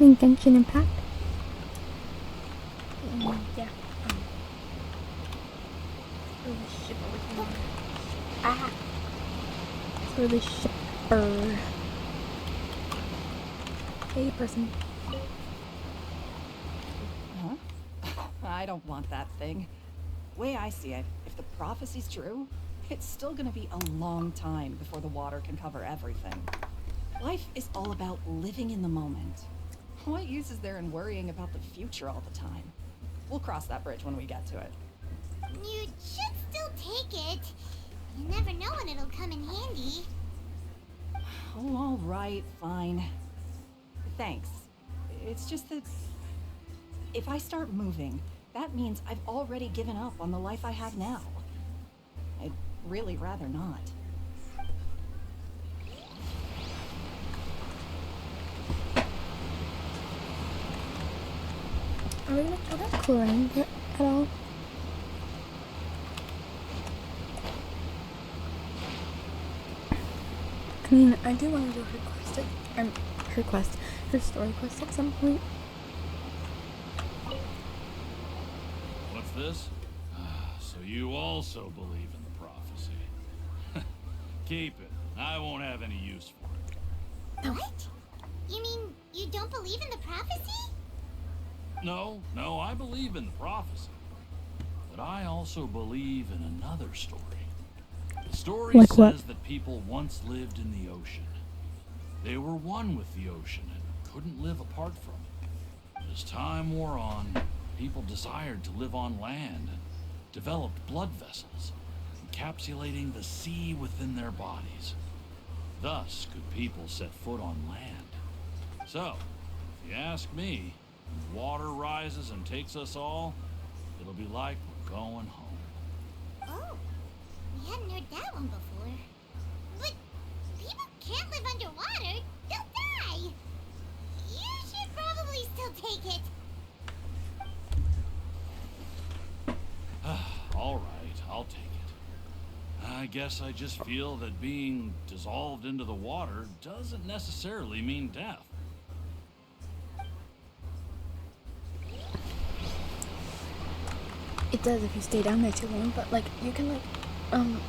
playing Genshin Impact? Yeah. For the shipper. Ah! For the shipper. Hey, person. Huh? I don't want that thing. Way I see it, if the prophecy's true, it's still gonna be a long time before the water can cover everything. Life is all about living in the moment. What use is there in worrying about the future all the time? We'll cross that bridge when we get to it. You should still take it. You never know when it'll come in handy. Oh, all right, fine. Thanks. It's just that if I start moving, that means I've already given up on the life I have now. I'd really rather not. Are we gonna kill that chlorine at all? I mean, I do want to do her story quest at some point. What's this? So you also believe in the prophecy. Keep it. I won't have any use for it. What? You mean you don't believe in the prophecy? No, I believe in the prophecy. But I also believe in another story. The story like says what? that people once lived in the ocean. They were one with the ocean and couldn't live apart from it. As time wore on, people desired to live on land and developed blood vessels, encapsulating the sea within their bodies. Thus could people set foot on land. So, if you ask me, when water rises and takes us all, it'll be like we're going home. Oh, we hadn't heard that one before. But people can't live underwater. They'll die. You should probably still take it. All right, I'll take it. I guess I just feel that being dissolved into the water doesn't necessarily mean death. It does if you stay down there too long, but like you can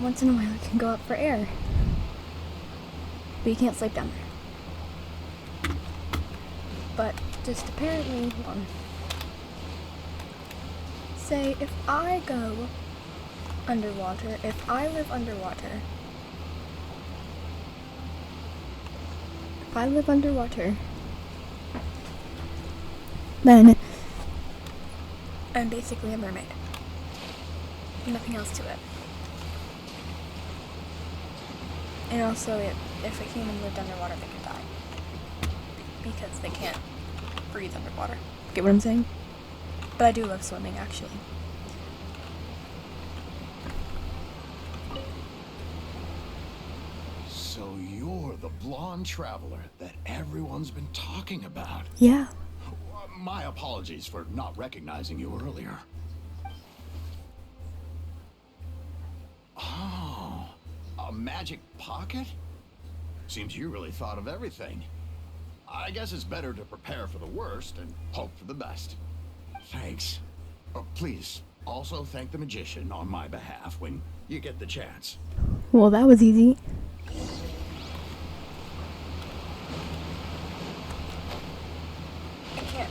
once in a while you can go up for air. But you can't sleep down there. But just apparently, say if I go underwater, if I live underwater, then I'm basically a mermaid. Nothing else to it. And also, if a human lived underwater, they could die. Because they can't breathe underwater. Get what I'm saying? But I do love swimming, actually. So you're the blonde traveler that everyone's been talking about. Yeah. My apologies for not recognizing you earlier. Oh, a magic pocket? Seems you really thought of everything. I guess it's better to prepare for the worst and hope for the best. Thanks. Please, also thank the magician on my behalf when you get the chance. Well, that was easy. I can't.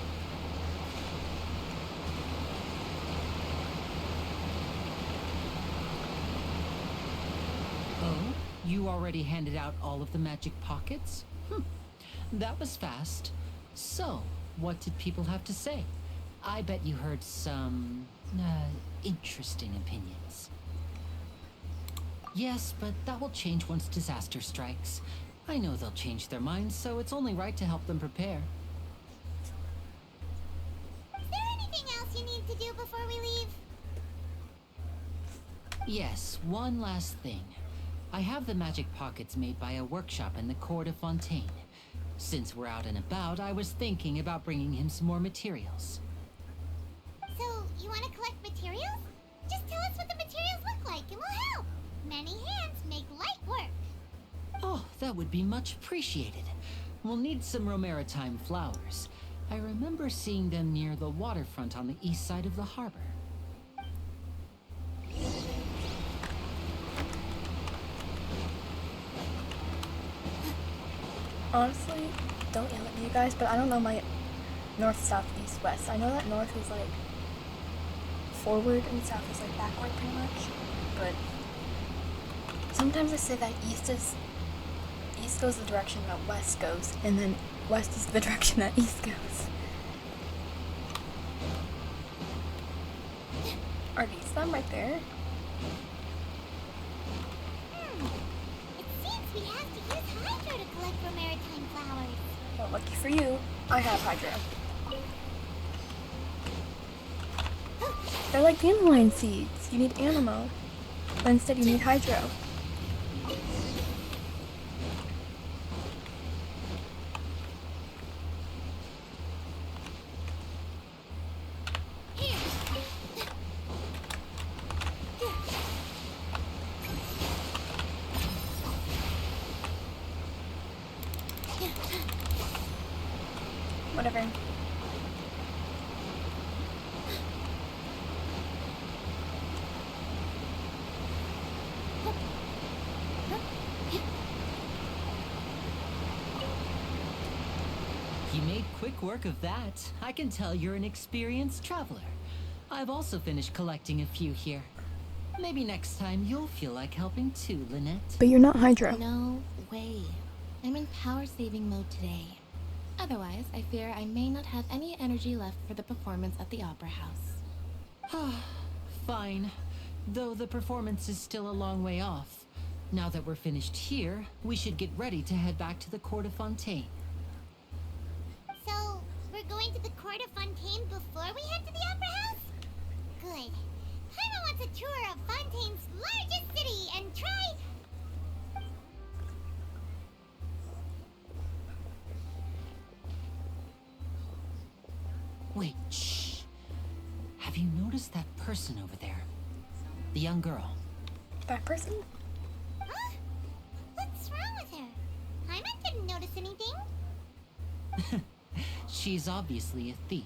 Oh, you already handed out all of the magic pockets? That was fast. So, what did people have to say? I bet you heard some, interesting opinions. Yes, but that will change once disaster strikes. I know they'll change their minds, so it's only right to help them prepare. Is there anything else you need to do before we leave? Yes, one last thing. I have the magic pockets made by a workshop in the court of Fontaine. Since we're out and about, I was thinking about bringing him some more materials. So, you want to collect materials? Just tell us what the materials look like and we'll help. Many hands make light work. Oh, that would be much appreciated. We'll need some Romaritime flowers. I remember seeing them near the waterfront on the east side of the harbor. Honestly, don't yell at me, you guys, but I don't know my north, south, east, west. I know that north is like forward and south is like backward pretty much, but sometimes I say that east goes the direction that west goes, and then west is the direction that east goes. Are these them right there? It seems we have to use hydro to collect for maritime flowers. Well, lucky for you, I have hydro. They're like dandelion seeds. You need animo, but instead you need hydro. Whatever. You made quick work of that. I can tell you're an experienced traveler. I've also finished collecting a few here. Maybe next time you'll feel like helping too, Lynette. But you're not hydro. No way. I'm in power saving mode today. Otherwise, I fear I may not have any energy left for the performance at the Opera House. Fine. Though the performance is still a long way off. Now that we're finished here, we should get ready to head back to the Court of Fontaine. So, we're going to the Court of Fontaine before we head to the Opera House? Good. Paimon wants a tour of Fontaine's largest city and try... Wait, shh. Have you noticed that person over there? The young girl. That person? Huh? What's wrong with her? Paimon didn't notice anything. She's obviously a thief.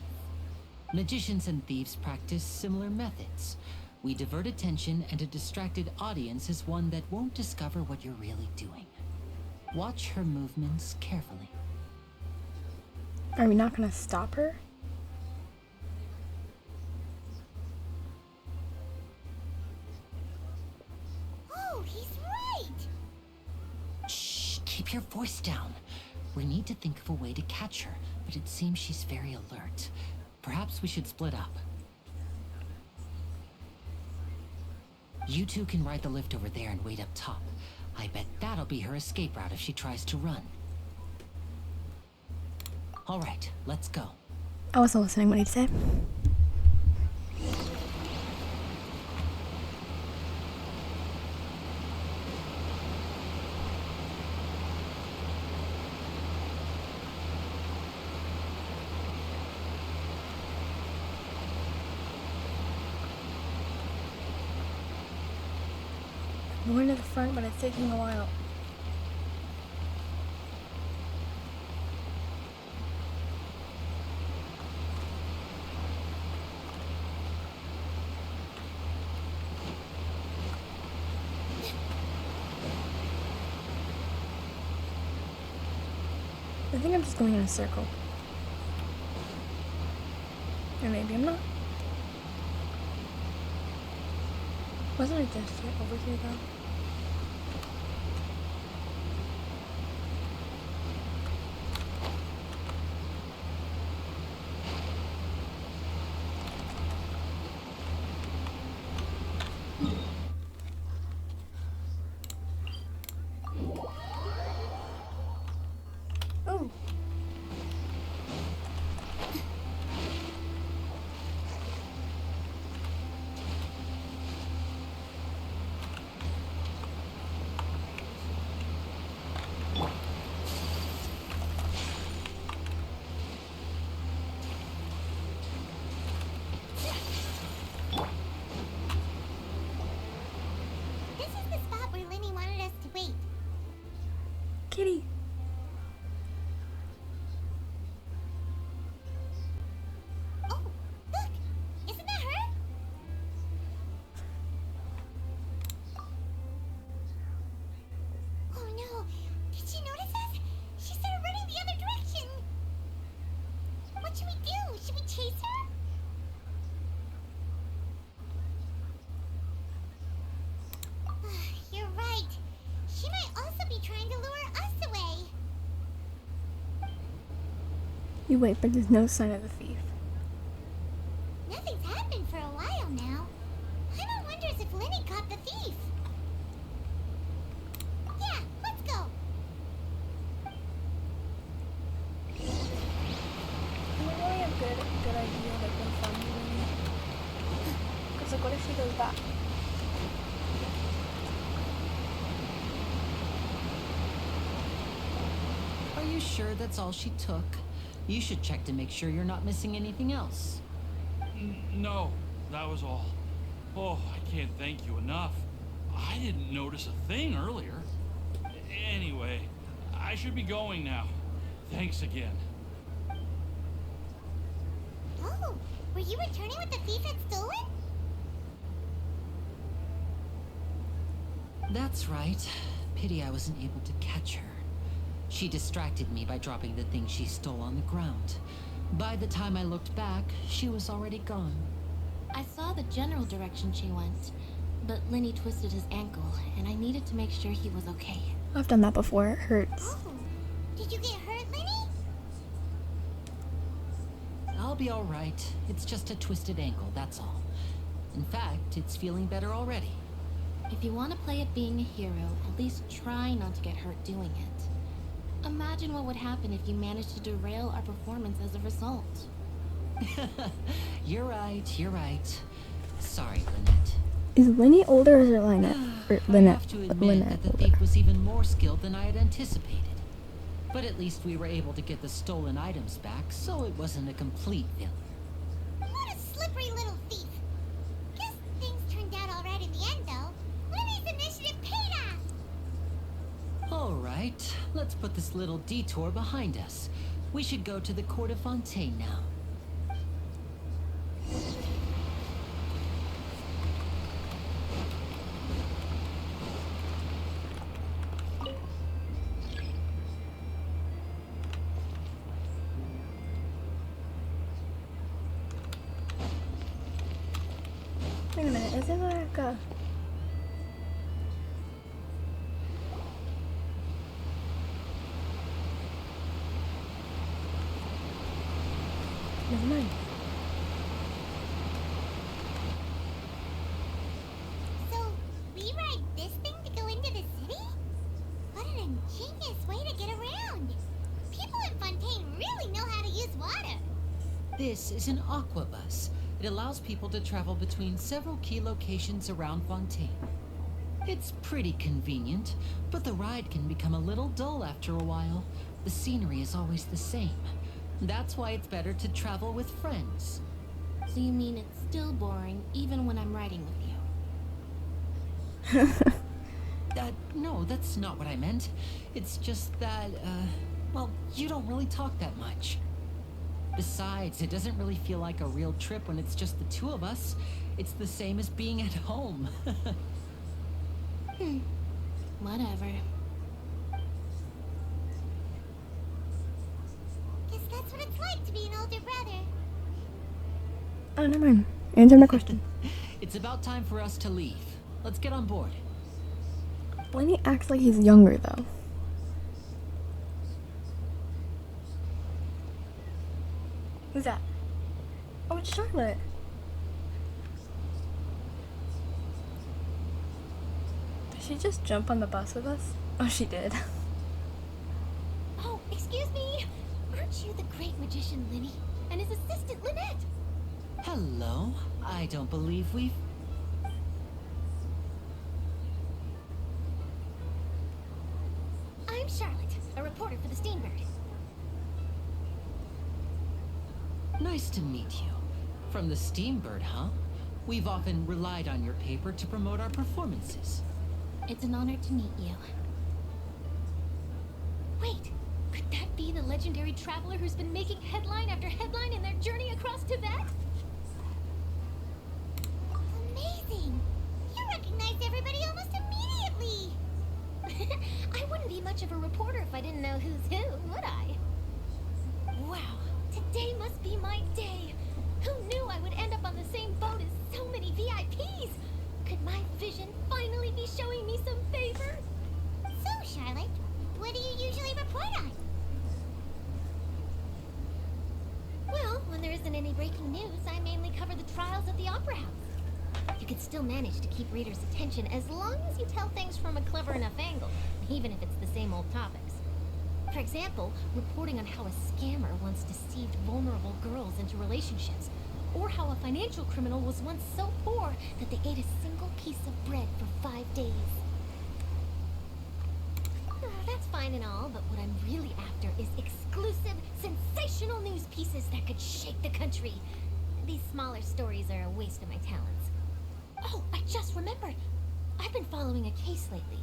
Magicians and thieves practice similar methods. We divert attention, and a distracted audience is one that won't discover what you're really doing. Watch her movements carefully. Are we not gonna stop her? Oh, he's right! Shh, keep your voice down. We need to think of a way to catch her, but it seems she's very alert. Perhaps we should split up. You two can ride the lift over there and wait up top. I bet that'll be her escape route if she tries to run. All right, let's go. I wasn't listening. What did you say? I'm going to the front, but it's taking a while. I think I'm just going in a circle. Or maybe I'm not. Wasn't I just over here though? Ooh. You wait, but there's no sign of the thief. Nothing's happened for a while now. Paimon wonders if Lyney caught the thief. Yeah, let's go. Really a good idea, like when finding. Because like, what if she goes back? Are you sure that's all she took? You should check to make sure you're not missing anything else. No, that was all. Oh, I can't thank you enough. I didn't notice a thing earlier. Anyway, I should be going now. Thanks again. Oh, were you returning what the thief had stolen? That's right. Pity I wasn't able to catch her. She distracted me by dropping the thing she stole on the ground. By the time I looked back, she was already gone. I saw the general direction she went, but Lyney twisted his ankle, and I needed to make sure he was okay. I've done that before. It hurts. Oh, did you get hurt, Lyney? I'll be all right. It's just a twisted ankle, that's all. In fact, it's feeling better already. If you want to play at being a hero, at least try not to get hurt doing it. Imagine what would happen if you managed to derail our performance as a result. You're right. Sorry, Lynette. Is Lyney older or is it Lynette? Or I Lynette? have to admit Lynette that the older. thief was even more skilled than I had anticipated. But at least we were able to get the stolen items back, so it wasn't a complete failure. What a slippery little thief. Guess things turned out alright in the end, though. Lyney's initiative paid off. All right, let's put this little detour behind us. We should go to the Court of Fontaine now. Wait a minute, isn't there like a... Never mind. So, we ride this thing to go into the city? What an ingenious way to get around. People in Fontaine really know how to use water. This is an aquabus. It allows people to travel between several key locations around Fontaine. It's pretty convenient, but the ride can become a little dull after a while. The scenery is always the same. That's why it's better to travel with friends. So you mean it's still boring even when I'm riding with you? No, that's not what I meant. It's just that, well, you don't really talk that much. Besides, it doesn't really feel like a real trip when it's just the two of us. It's the same as being at home. Whatever. Guess that's what it's like to be an older brother. Oh, never mind. Answer my question. It's about time for us to leave. Let's get on board. Lyney acts like he's younger, though. Who's that? Oh, it's Charlotte. Did she just jump on the bus with us? Oh, she did. Oh, excuse me. Aren't you the great magician Lyney and his assistant Lynette? Hello. I don't believe we've... I'm Charlotte, a reporter for the Steambird. Nice to meet you. From the Steambird, huh? We've often relied on your paper to promote our performances. It's an honor to meet you. Wait, could that be the legendary traveler who's been making headline after headline in their journey across Tibet? Amazing! You recognized everybody almost immediately! I wouldn't be much of a reporter if I didn't know who's who, would I? Wow, today must be my day! Who knew I would end up on the same boat as so many VIPs? Could my vision finally be showing me some favor? So, Charlotte, what do you usually report on? at the Opera House. You can still manage to keep readers' attention as long as you tell things from a clever enough angle, even if it's the same old topics. For example, reporting on how a scammer once deceived vulnerable girls into relationships, or how a financial criminal was once so poor that they ate a single piece of bread for 5 days. That's fine and all, but what I'm really after is exclusive, sensational news pieces that could shake the country. These smaller stories are a waste of my talents. Oh, I just remembered. I've been following a case lately.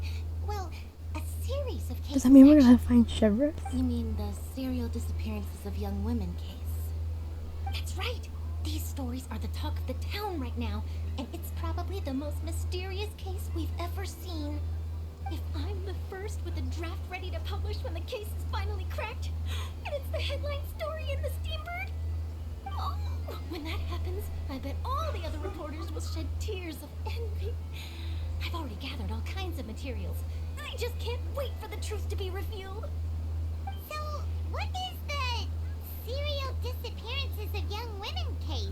Well, a series of cases. Does that mean we're actually. gonna find shivers? You mean the serial disappearances of young women case? That's right. These stories are the talk of the town right now, and it's probably the most mysterious case we've ever seen. If I'm the first with a draft ready to publish when the case is finally cracked, and it's the headline story in the Steambird, oh, when that happens, I bet all the other reporters will shed tears of envy. I've already gathered all kinds of materials. I just can't wait for the truth to be revealed. So, what is the serial disappearances of young women case?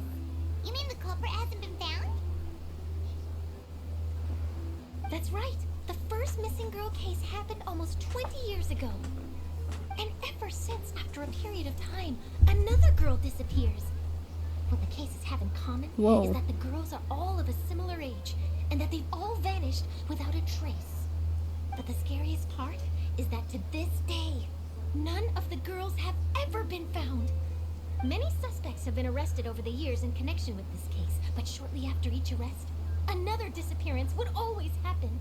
You mean the culprit hasn't been found? That's right. The first missing girl case happened almost 20 years ago. And ever since, after a period of time, another girl disappears. What the cases have in common Whoa. is that the girls are all of a similar age, and that they've all vanished without a trace. But the scariest part is that to this day, none of the girls have ever been found. Many suspects have been arrested over the years in connection with this case, but shortly after each arrest, another disappearance would always happen.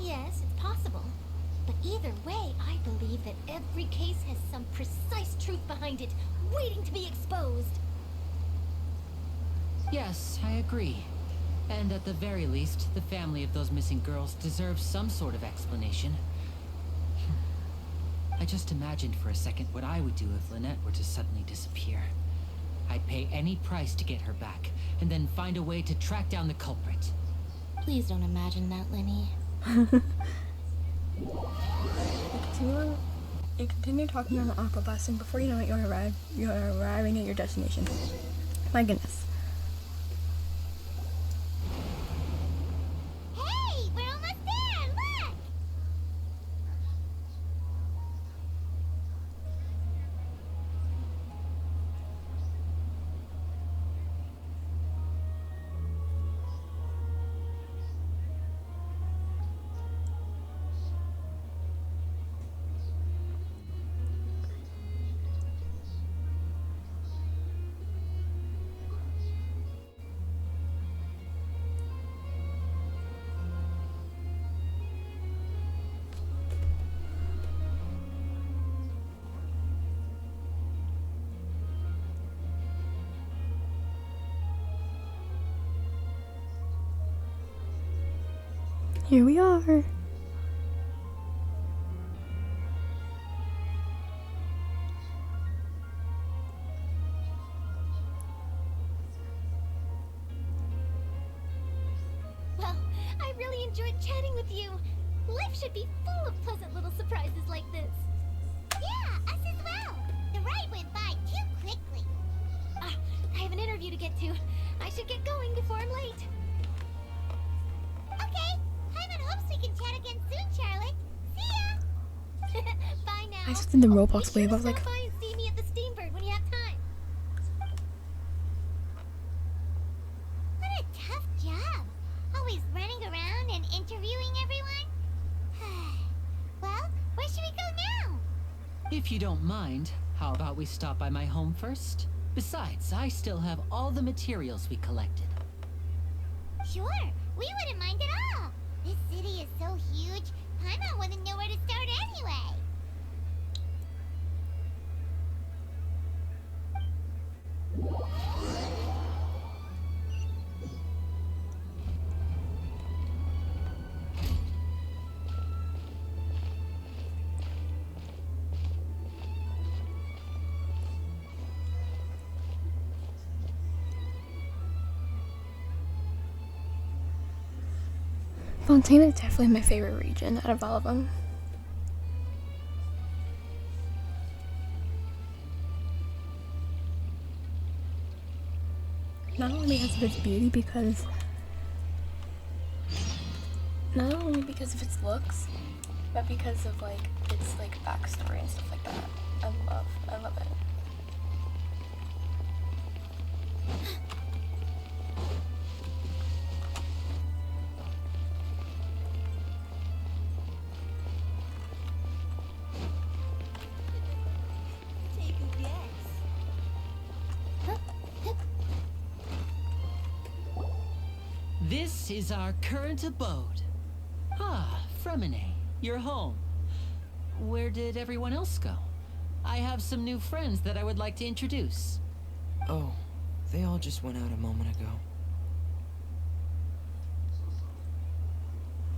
Yes, it's possible. But either way, I believe that every case has some precise truth behind it, waiting to be exposed. Yes, I agree. And at the very least, the family of those missing girls deserves some sort of explanation. I just imagined for a second what I would do if Lynette were to suddenly disappear. I'd pay any price to get her back, and then find a way to track down the culprit. Please don't imagine that, Lyney. You continue talking on the aqua bus, and before you know it, you're arriving at your destination. My goodness. Hey, we're almost there! Look! Here we are. Well, I really enjoyed chatting with you. Life should be full of pleasant little surprises like this. Yeah, us as well. The ride went by too quickly. Ah, I have an interview to get to. I should get going before I'm late. Okay, Hyman hopes we can chat again soon, Charlotte. See ya! Bye now. I just did the Oh, Roblox be wave. sure I was to like, stop by and see me at the Steambird when you have time. What a tough job. Always running around and interviewing everyone. Well, where should we go now? If you don't mind, how about we stop by my home first? Besides, I still have all the materials we collected. Sure, we wouldn't mind at all. This city is so huge, Paimon wouldn't know where to start anyway. Fontana is definitely my favorite region out of all of them. not only because of its beauty, not only because of its looks, but because of like its like backstory and stuff like that. I love it. Take a guess. This is our current abode. Ah, Fremine, you're home. Where did everyone else go? I have some new friends that I would like to introduce. Oh, they all just went out a moment ago.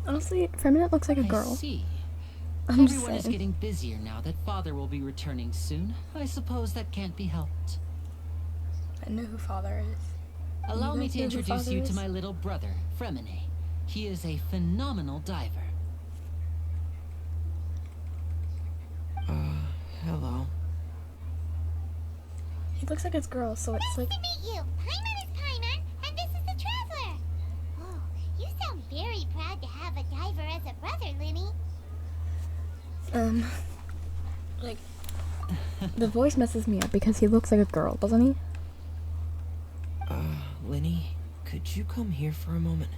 Honestly, Feminine looks like a I girl. see. I'm just Everyone is saying. getting busier now that Father will be returning soon. I suppose that can't be helped. I know who Father is. Allow me guys to know who introduce Father you is? to my little brother, Fremine. He is a phenomenal diver. Hello. He looks like a girl, so it's like Nice to meet you. Paimon is Paimon, and this is the Traveler. Oh, you sound very proud to have a diver as a brother, Lyney. like the voice messes me up because he looks like a girl, doesn't he? Lyney, could you come here for a moment?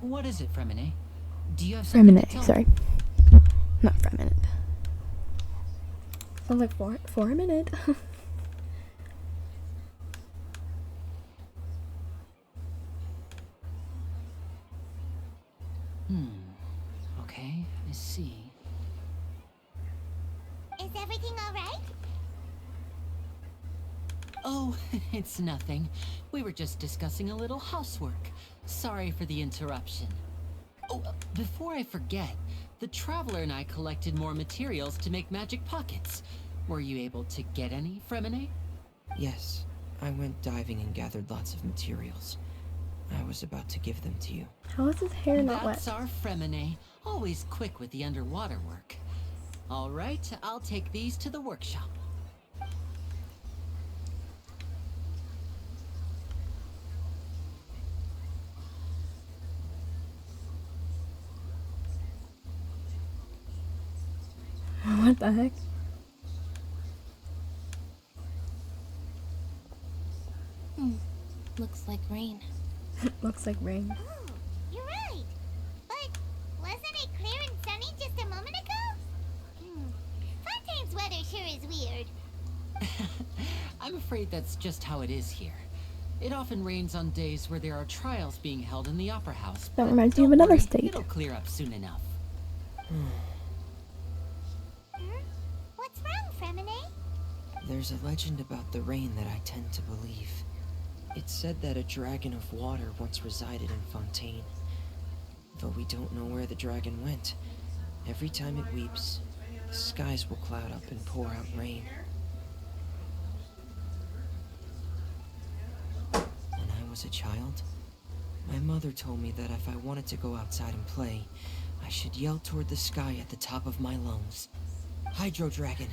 What is it, Fremine? Do you have something to Feminine, tell me? sorry. Not feminine. Sounds like for a minute. Okay, I see. Is everything all right? Oh, it's nothing. We were just discussing a little housework. Sorry for the interruption. Oh, before I forget, the Traveler and I collected more materials to make magic pockets. Were you able to get any, Fremine? Yes, I went diving and gathered lots of materials. I was about to give them to you. How is his hair not wet? That's our Fremine. Always quick with the underwater work. All right, I'll take these to the workshop. What the heck? Looks like rain. Looks like rain. Oh, you're right. But wasn't it clear and sunny just a moment ago? Fontaine's weather sure is weird. I'm afraid that's just how it is here. It often rains on days where there are trials being held in the Opera House. That but reminds me of don't another worry, state. It'll clear up soon enough. What's wrong, Fremine? There's a legend about the rain that I tend to believe. It's said that a dragon of water once resided in Fontaine. Though we don't know where the dragon went, every time it weeps, the skies will cloud up and pour out rain. When I was a child, my mother told me that if I wanted to go outside and play, I should yell toward the sky at the top of my lungs. Hydro Dragon!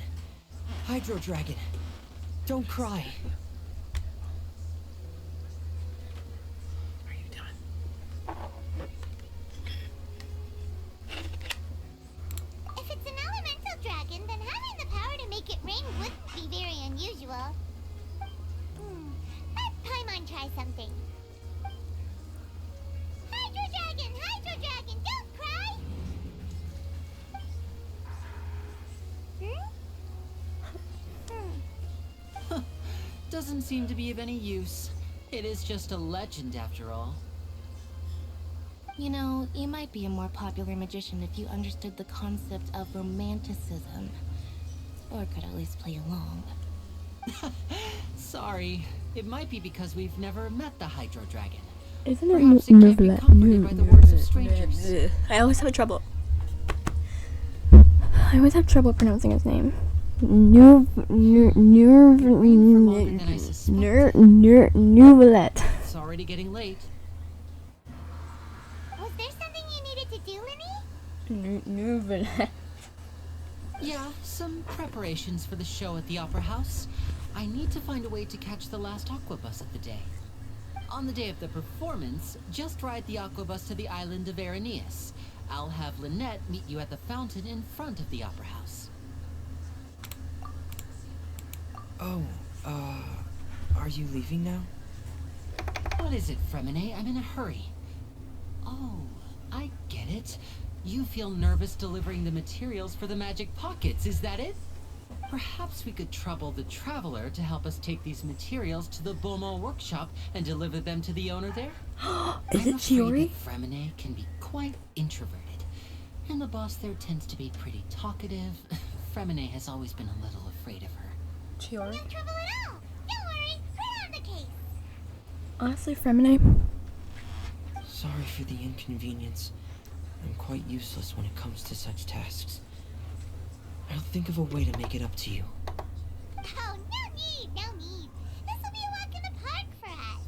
Hydro Dragon! Don't cry! Are you done? If it's an elemental dragon, then having the power to make it rain wouldn't be very unusual. Let Paimon try something. Hydro Dragon, don't cry! Doesn't seem to be of any use. It is just a legend after all. You know, you might be a more popular magician if you understood the concept of romanticism. Or could at least play along. Sorry. It might be because we've never met the Hydro Dragon. Isn't it Perhaps it can't be comforted by the words of strangers. I always have trouble pronouncing his name. Nouvellette. It's already getting late. Was there something you needed to do, Lyney? Nouvellette. Yeah, some preparations for the show at the Opera House. I need to find a way to catch the last aqua bus of the day. On the day of the performance, just ride the aqua bus to the island of Araneus. I'll have Lynette meet you at the fountain in front of the Opera House. Oh, are you leaving now? What is it, Fremine? I'm in a hurry. Oh, I get it. You feel nervous delivering the materials for the magic pockets, is that it? Perhaps we could trouble the Traveler to help us take these materials to the Beaumont workshop and deliver them to the owner there? Is it Chiori? Fremine can be quite introverted, and the boss there tends to be pretty talkative. Fremine has always been a little afraid of her. Chiori? No trouble at all. Don't worry, we're on the case. Honestly, Fremine. Sorry for the inconvenience. I'm quite useless when it comes to such tasks. I'll think of a way to make it up to you. Oh, no need, no need. This will be a walk in the park for us.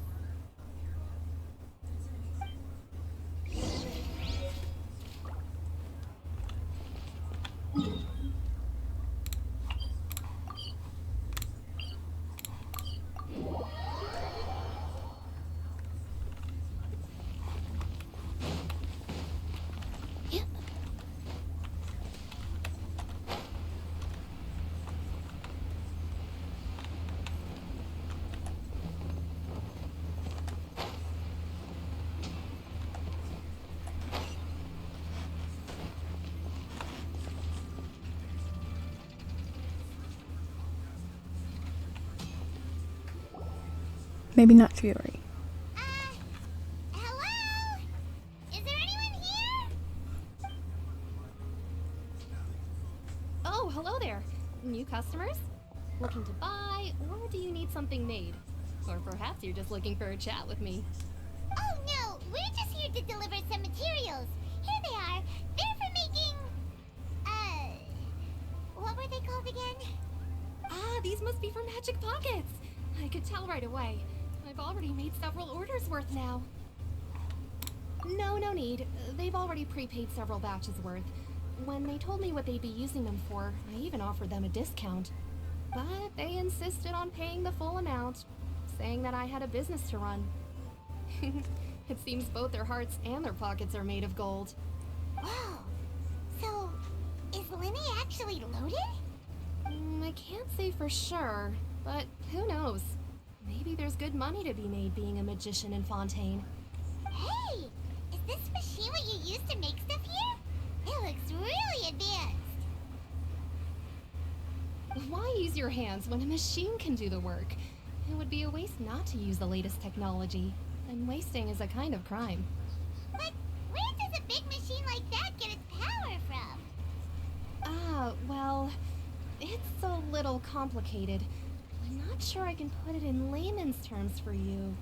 Maybe not Chiori. Hello? Is there anyone here? Oh, hello there. New customers? Looking to buy, or do you need something made? Or perhaps you're just looking for a chat with me. Oh no, we're just here to deliver some materials. Here they are. They're for making... what were they called again? Ah, these must be for magic pockets. I could tell right away. I've already made several orders worth now. No need. They've already prepaid several batches worth. When they told me what they'd be using them for, I even offered them a discount. But they insisted on paying the full amount, saying that I had a business to run. It seems both their hearts and their pockets are made of gold. Wow. So, is Lyney actually loaded? I can't say for sure, but who knows? Maybe there's good money to be made being a magician in Fontaine. Hey! Is this machine what you use to make stuff here? It looks really advanced. Why use your hands when a machine can do the work? It would be a waste not to use the latest technology, and wasting is a kind of crime. But where does a big machine like that get its power from? Well, it's a little complicated. I'm not sure I can put it in layman's terms for you.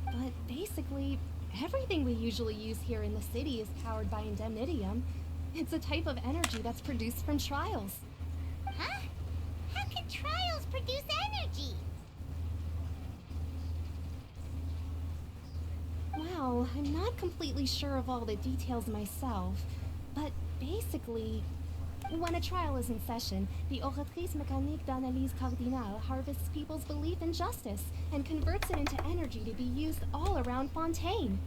But basically, everything we usually use here in the city is powered by indemnitium. It's a type of energy that's produced from trials. Huh? How can trials produce energy? Well, I'm not completely sure of all the details myself, but basically, when a trial is in session, the Oratrice Mécanique d'Analyse Cardinale harvests people's belief in justice and converts it into energy to be used all around Fontaine.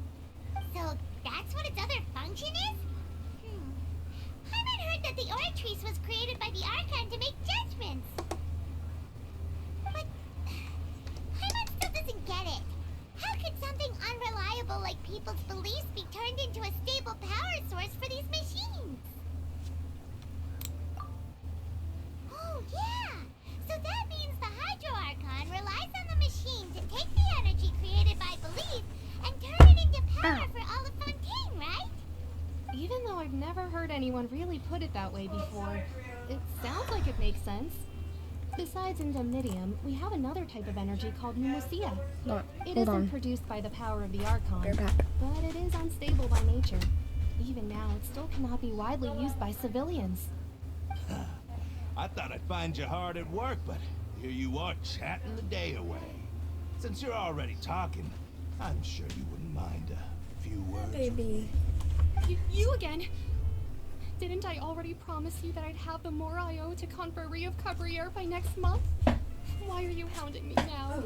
So that's what its other function is? I've heard that the Oratrice was created by the Archon to make judgments. But Hyman still doesn't get it. How could something unreliable like people's beliefs be turned into a stable power source for these machines? Oh, yeah! So that means the Hydro Archon relies on the machine to take the energy created by belief and turn it into power for all of Fontaine, right? Even though I've never heard anyone really put it that way before, it sounds like it makes sense. Besides indemnitium, we have another type of energy called pneumosia. It isn't produced by the power of the Archon, but it is unstable by nature. Even now, it still cannot be widely used by civilians. I thought I'd find you hard at work, but here you are chatting the day away. Since you're already talking, I'm sure you wouldn't mind a few words. Baby. You again? Didn't I already promise you that I'd have the more I owe to Confrérie of Cabriere by next month? Why are you hounding me now?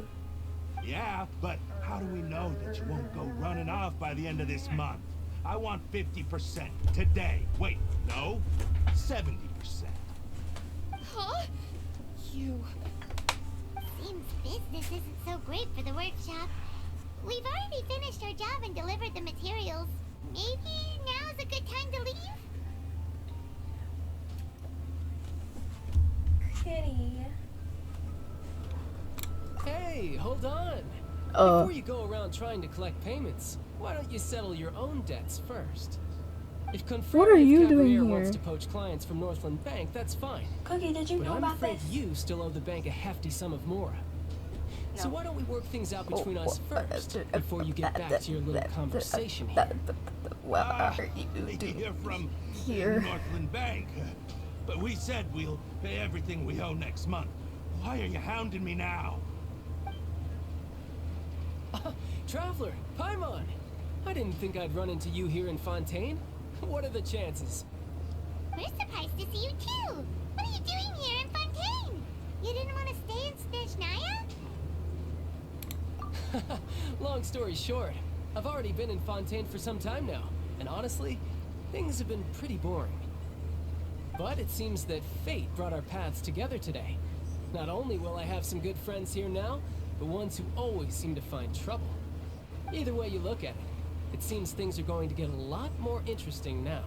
Yeah, but how do we know that you won't go running off by the end of this month? I want 50% today. Wait, no, 70%. Huh? You... Seems business isn't so great for the workshop. We've already finished our job and delivered the materials. Maybe now's a good time to leave? Kitty. Hey, hold on. Before you go around trying to collect payments, why don't you settle your own debts first? If What are you Confrérie doing Cabriere here? wants to poach clients from Northland Bank, that's fine. Cookie, did you But know I'm about afraid this? you still owe the bank a hefty sum of mora. So No. why don't we work things out between us first, before you get back to your little conversation here? What are you You're doing from here? Northland Bank. But we said we'll pay everything we owe next month. Why are you hounding me now? Traveler, Paimon! I didn't think I'd run into you here in Fontaine. What are the chances? We're surprised to see you too. What are you doing here in Fontaine? You didn't want to stay in Snezhnaya? Long story short, I've already been in Fontaine for some time now, and honestly, things have been pretty boring. But it seems that fate brought our paths together today. Not only will I have some good friends here now, but ones who always seem to find trouble. Either way you look at it, it seems things are going to get a lot more interesting now.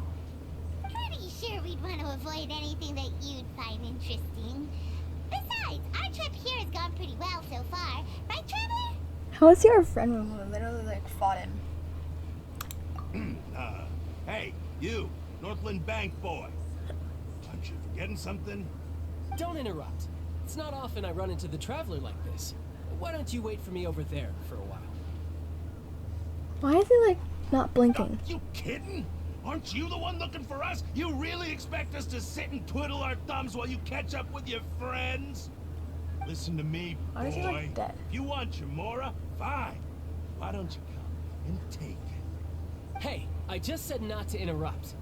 Pretty sure we'd want to avoid anything that you'd find interesting. Besides, our trip here has gone pretty well so far. Right, Traveler? How is your friend when we literally like fought him? Hey, you, Northland Bank boy. Aren't you forgetting something? Don't interrupt. It's not often I run into the Traveler like this. Why don't you wait for me over there for a while? Why is he like not blinking? You kidding? Aren't you the one looking for us? You really expect us to sit and twiddle our thumbs while you catch up with your friends? Listen to me, Why is he, boy. like, dead? If you want your Mora, fine. Why don't you come and take it? Hey, I just said not to interrupt.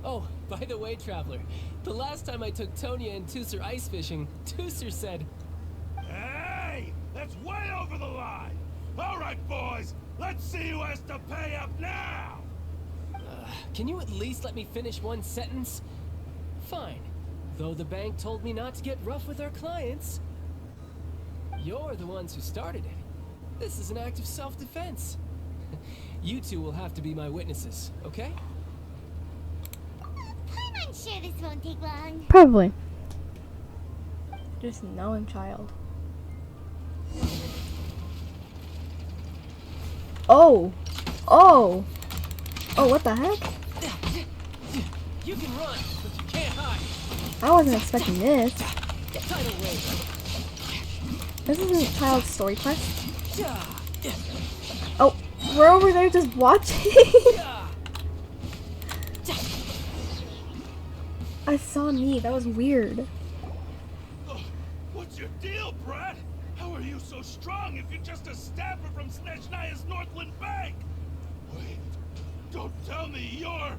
Oh, by the way, Traveler, the last time I took Tonya and Tusser ice fishing, Tusser said, Hey! That's way over the line! All right, boys, let's see who has to pay up now! can you at least let me finish one sentence? Fine. Though the bank told me not to get rough with our clients. You're the ones who started it. This is an act of self-defense. You two will have to be my witnesses, okay? I'm sure this won't take long. Probably. Just knowing child. Oh! Oh! Oh, what the heck? You can run, but you can't hide. I wasn't expecting this. Tidal wave. This isn't child's story quest. Oh, we're over there just watching. I saw me. That was weird. What's your deal, Brad? How are you so strong if you're just a staffer from Snezhnaya's Northland Bank? Wait, don't tell me you're...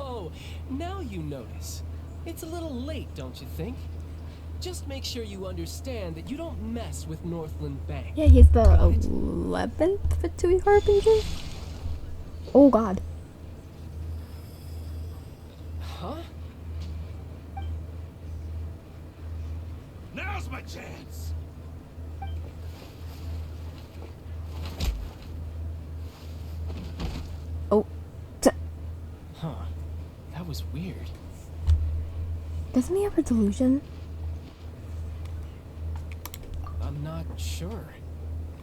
Oh, now you notice. It's a little late, don't you think? Just make sure you understand that you don't mess with Northland Bank. Yeah, he's the 11th Fatui Harbinger. Oh god. Huh? Now's my chance! Oh. Huh. That was weird. Doesn't he have a delusion? I'm not sure.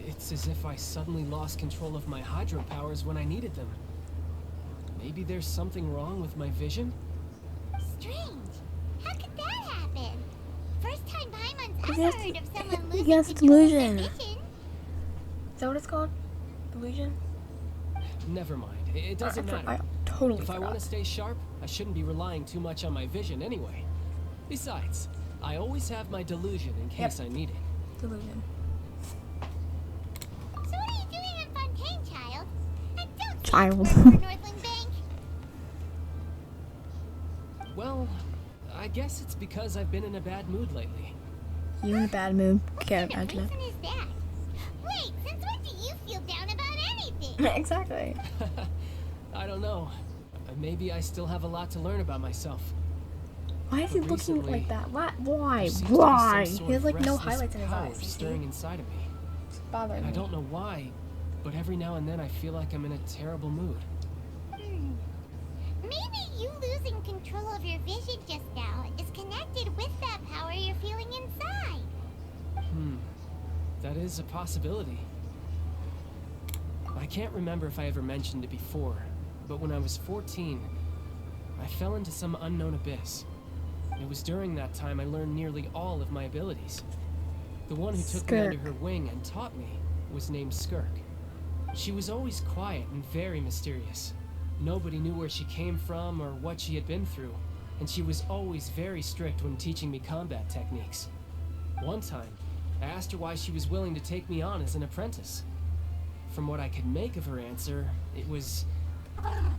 It's as if I suddenly lost control of my hydro powers when I needed them. Maybe there's something wrong with my vision? Strange. How could that happen? First time Paimon's He ever has- heard of someone he losing has control of their delusion. vision. Is that what it's called? Delusion? Never mind. It doesn't I matter. totally If I want forgot. to stay sharp, I shouldn't be relying too much on my vision anyway. Besides, I always have my delusion in case I need it. Delusion. So what are you doing in Fontaine, child? And don't Child. say you work for Northland Bank. Well, I guess it's because I've been in a bad mood lately. You in a bad mood? What Can't kind of imagine it. reason is that? Wait, since when do you feel down about anything? Exactly. I don't know. Maybe I still have a lot to learn about myself. Why is he But looking recently, like that? Why? There seems to be Why? some sort He has of like no restless highlights in his power eyes. You see? stirring inside of me. It's bothering And I me. don't know why, but every now and then I feel like I'm in a terrible mood. Maybe you losing control of your vision just now is connected with that power you're feeling inside. That is a possibility. I can't remember if I ever mentioned it before, but when I was 14, I fell into some unknown abyss. It was during that time I learned nearly all of my abilities. The one who took me under her wing and taught me was named Skirk. She was always quiet and very mysterious. Nobody knew where she came from or what she had been through, and she was always very strict when teaching me combat techniques. One time, I asked her why she was willing to take me on as an apprentice. From what I could make of her answer, it was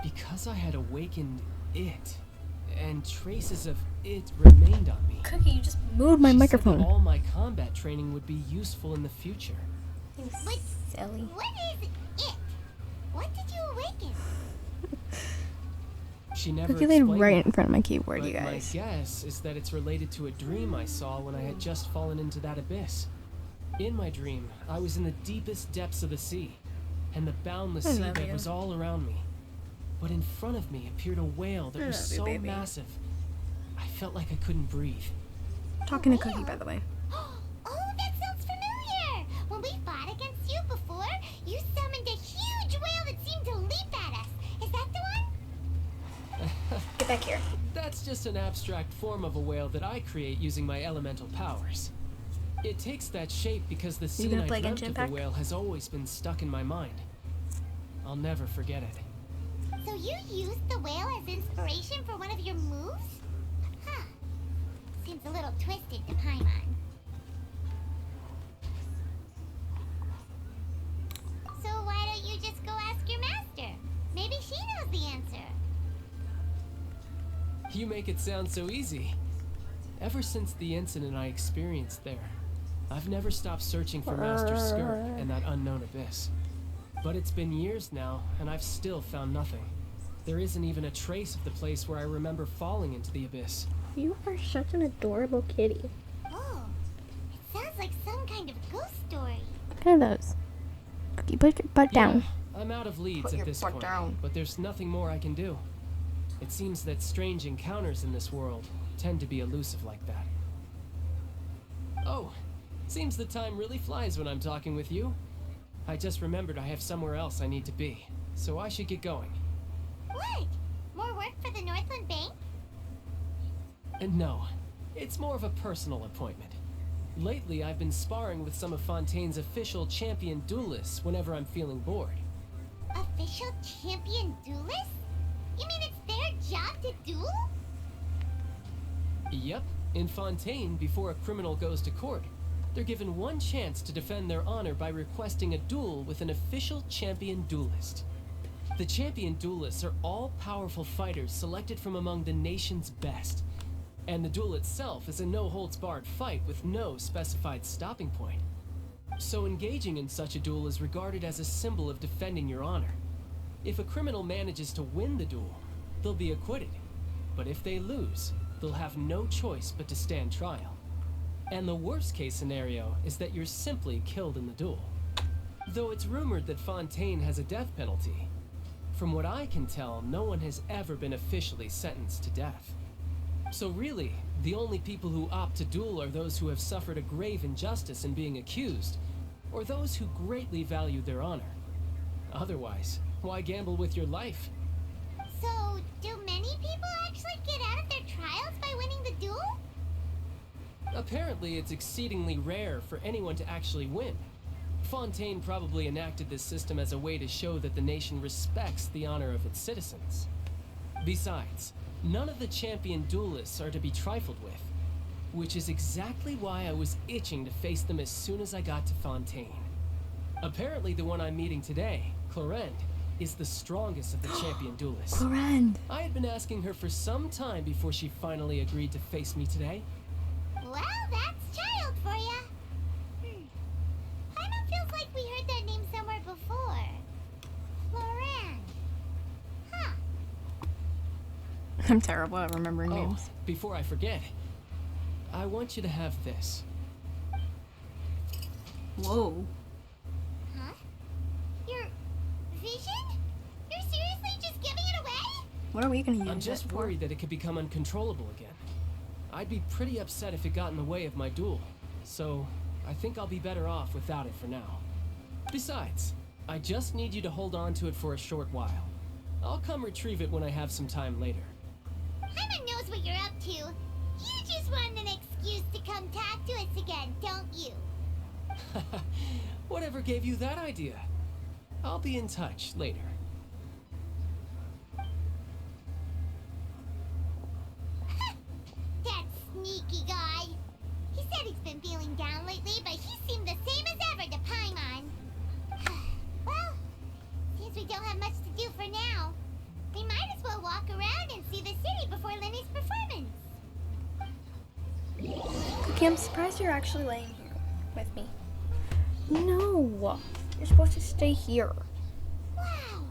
because I had awakened it, and traces of it remained on me. Cookie, you just moved my She microphone. said that all my combat training would be useful in the future. You But silly. what is it? What did you awaken? She never Cookie laid explained right it, in front of my keyboard, but you guys. my guess is that it's related to a dream I saw when I had just fallen into that abyss. In my dream, I was in the deepest depths of the sea, and the boundless I sea love that you. was all around me. But in front of me appeared a whale that I was love you, so baby. massive, I felt like I couldn't breathe. Talking to Cookie, by the way. Oh, that sounds familiar! When we fought against you before, you summoned a huge whale that seemed to leap at us. Is that the one? Get back here. That's just an abstract form of a whale that I create using my elemental powers. It takes that shape because the scene gonna I play dreamt Genshin of the Impact? whale has always been stuck in my mind. I'll never forget it. So you used the whale as inspiration for one of your moves? Huh. Seems a little twisted to Paimon. So why don't you just go ask your master? Maybe she knows the answer. You make it sound so easy. Ever since the incident I experienced there, I've never stopped searching for Master Skirk in that unknown abyss. But it's been years now, and I've still found nothing. There isn't even a trace of the place where I remember falling into the abyss. You are such an adorable kitty. Oh, it sounds like some kind of ghost story. Look at those. Cookie, put your butt down. Yeah, I'm out of leads Put at your this butt point, down. but there's nothing more I can do. It seems that strange encounters in this world tend to be elusive like that. Oh, seems the time really flies when I'm talking with you. I just remembered I have somewhere else I need to be, so I should get going. What? More work for the Northland Bank? And no, it's more of a personal appointment. Lately, I've been sparring with some of Fontaine's official champion duelists whenever I'm feeling bored. Official champion duelists? You mean it's their job to duel? Yep, in Fontaine, before a criminal goes to court, they're given one chance to defend their honor by requesting a duel with an official champion duelist. The champion duelists are all powerful fighters selected from among the nation's best. And the duel itself is a no-holds-barred fight with no specified stopping point. So engaging in such a duel is regarded as a symbol of defending your honor. If a criminal manages to win the duel, they'll be acquitted. But if they lose, they'll have no choice but to stand trial. And the worst case scenario is that you're simply killed in the duel. Though it's rumored that Fontaine has a death penalty, from what I can tell, no one has ever been officially sentenced to death. So really, the only people who opt to duel are those who have suffered a grave injustice in being accused, or those who greatly value their honor. Otherwise, why gamble with your life? So, do many people actually get out of their trials by winning the duel? Apparently, it's exceedingly rare for anyone to actually win. Fontaine probably enacted this system as a way to show that the nation respects the honor of its citizens. Besides, none of the champion duelists are to be trifled with, which is exactly why I was itching to face them as soon as I got to Fontaine. Apparently, the one I'm meeting today, Clorend, is the strongest of the champion duelists. Grand. I had been asking her for some time before she finally agreed to face me today. Well, that's child for ya. Paimon feels like we heard that name somewhere before. Floran. Huh. I'm terrible at remembering names. Oh, before I forget, I want you to have this. Whoa. Huh? Your vision? You're seriously just giving it away? What are we gonna use I'm just it for? worried that it could become uncontrollable again. I'd be pretty upset if it got in the way of my duel, so I think I'll be better off without it for now. Besides, I just need you to hold on to it for a short while. I'll come retrieve it when I have some time later. Paimon knows what you're up to. You just want an excuse to come talk to us again, don't you? Whatever gave you that idea? I'll be in touch later. That sneaky guy. He said he's been feeling down lately, but he seemed the same as ever to Paimon. Well, since we don't have much to do for now, we might as well walk around and see the city before Lyney's performance. Cookie, I'm surprised you're actually laying here with me. No, you're supposed to stay here. Wow!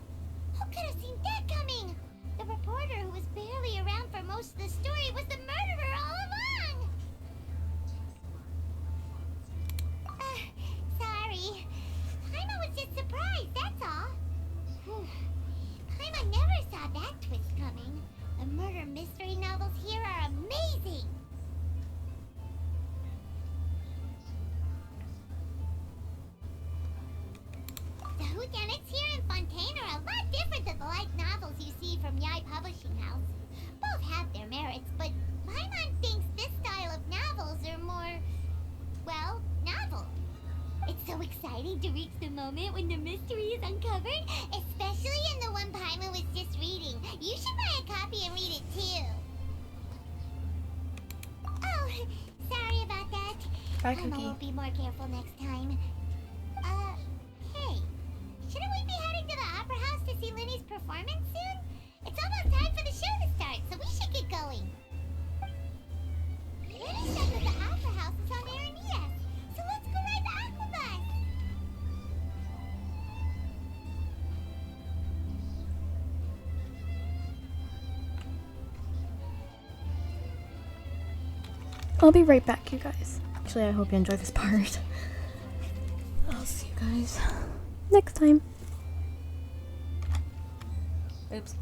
Who could have seen that coming? The reporter who was barely around for most of the story was the murderer all along! Sorry. Paimon was just surprised, that's all. Paimon never saw that twist coming. The murder mystery novels here are amazing! The whodunits here in Fontaine are a lot different than the light novels you see from Yai Publishing House. Both have their merits, but Paimon thinks this style of novels are more, well, novel. It's so exciting to reach the moment when the mystery is uncovered, especially in the one Paimon was just reading. You should buy a copy and read it too. Oh, sorry about that. Bye, Paimon Cookie. will be more careful next time. Hey, shouldn't we be heading to the Opera House to see Lyney's performance soon? It's almost time for the show to start, so we should get going. Lyney said that the Opera House is on Aranias, so let's go ride the Aquabus. I'll be right back, you guys. Actually, I hope you enjoy this part. I'll see you guys next time. Oops.